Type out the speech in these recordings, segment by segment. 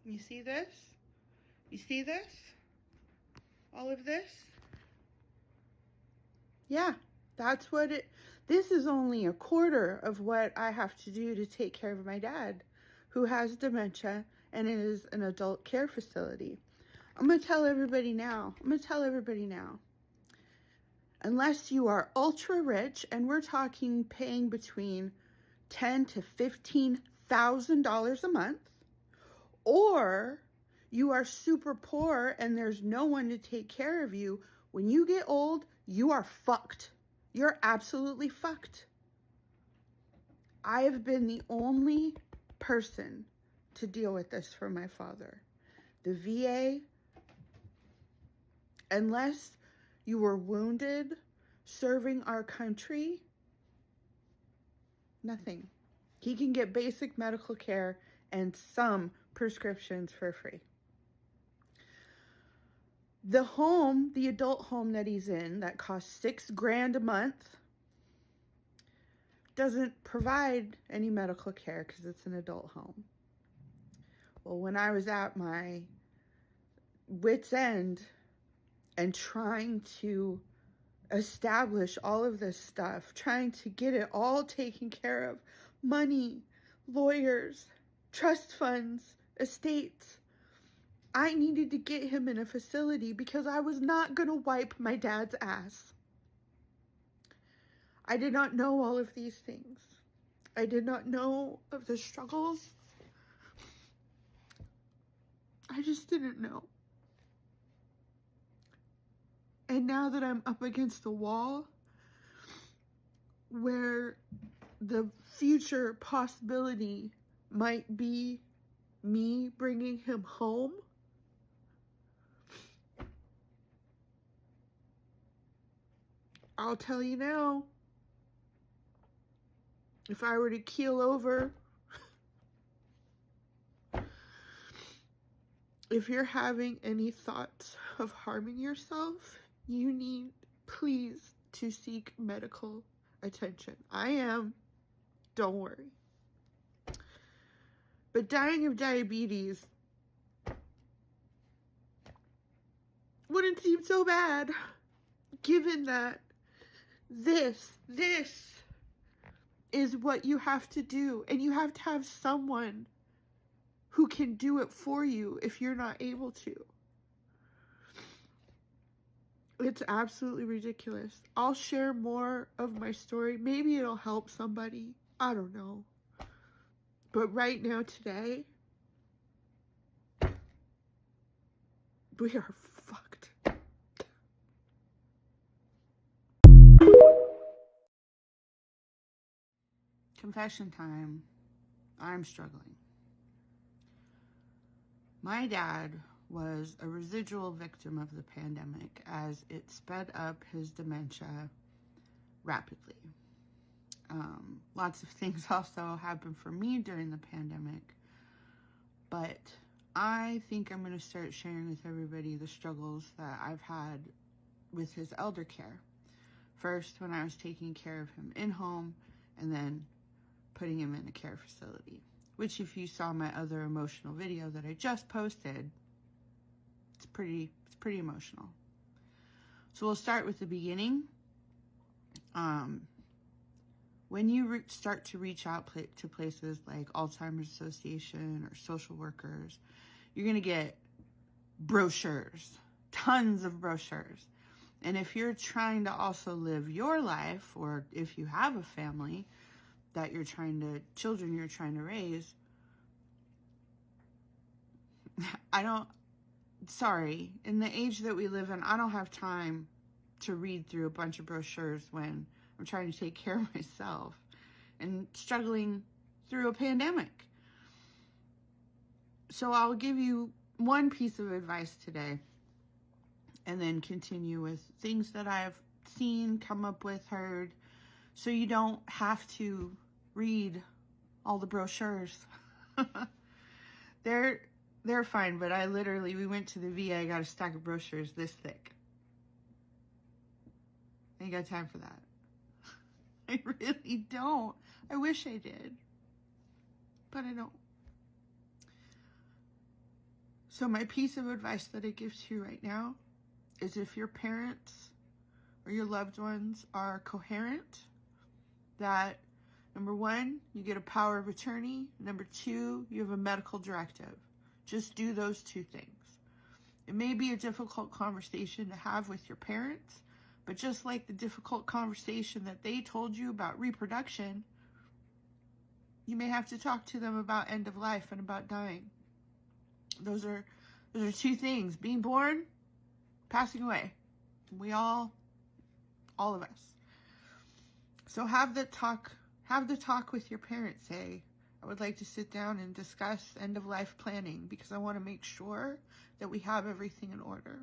You see this? You see this? All of this? Yeah, that's what this is only a quarter of what I have to do to take care of my dad, who has dementia and is an adult care facility. I'm going to tell everybody now. Unless you are ultra rich, and we're talking paying between $10,000 to $15,000 a month, or you are super poor and there's no one to take care of you, when you get old, you are fucked. You're absolutely fucked. I have been the only person to deal with this for my father. The VA, unless you were wounded serving our country, nothing. He can get basic medical care and some prescriptions for free. The home, the adult home that he's in, that costs $6,000 a month, doesn't provide any medical care because it's an adult home. Well, when I was at my wit's end and trying to establish all of this stuff, trying to get it all taken care of, money, lawyers, trust funds, estates, I needed to get him in a facility because I was not going to wipe my dad's ass. I did not know all of these things. I did not know of the struggles. I just didn't know. And now that I'm up against the wall, where the future possibility might be me bringing him home, I'll tell you now, if I were to keel over, if you're having any thoughts of harming yourself, you need, please, to seek medical attention. I am. Don't worry. But dying of diabetes wouldn't seem so bad, given that this is what you have to do, and you have to have someone who can do it for you if you're not able to. It's absolutely ridiculous. I'll share more of my story. Maybe it'll help somebody. I don't know. But right now, today, we are fucked. Confession time. I'm struggling. My dad was a residual victim of the pandemic as it sped up his dementia rapidly. Lots of things also happened for me during the pandemic, but I think I'm going to start sharing with everybody the struggles that I've had with his elder care. First, when I was taking care of him in-home, and then putting him in a care facility, which, if you saw my other emotional video that I just posted, it's pretty emotional. So we'll start with the beginning. When you start to reach out to places like Alzheimer's Association or social workers, you're going to get brochures, tons of brochures. And if you're trying to also live your life, or if you have a family that children you're trying to raise, in the age that we live in, I don't have time to read through a bunch of brochures when I'm trying to take care of myself and struggling through a pandemic. So I'll give you one piece of advice today, and then continue with things that I've seen, come up with, heard, so you don't have to read all the brochures. They're fine, but we went to the VA, I got a stack of brochures this thick. I ain't got time for that. I really don't. I wish I did, but I don't. So my piece of advice that I give to you right now is, if your parents or your loved ones are coherent, that number one, you get a power of attorney. Number two, you have a medical directive. Just do those two things. It may be a difficult conversation to have with your parents, but just like the difficult conversation that they told you about reproduction, you may have to talk to them about end of life and about dying. Those are two things: being born, passing away. We all of us. So have the talk with your parents. Say, I would like to sit down and discuss end of life planning, because I want to make sure that we have everything in order.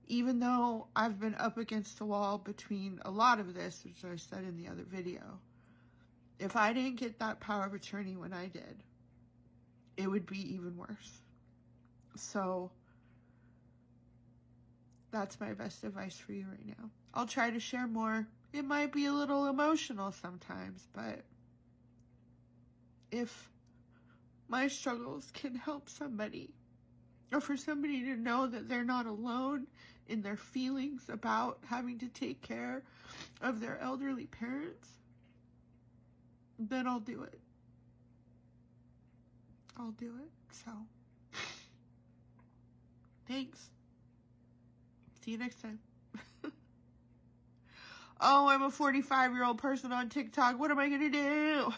Even though I've been up against a wall between a lot of this, which I said in the other video, if I didn't get that power of attorney when I did, it would be even worse. So that's my best advice for you right now. I'll try to share more. It might be a little emotional sometimes, but if my struggles can help somebody, or for somebody to know that they're not alone in their feelings about having to take care of their elderly parents, then I'll do it. I'll do it. So, thanks. See you next time. Oh, I'm a 45-year-old person on TikTok. What am I going to do?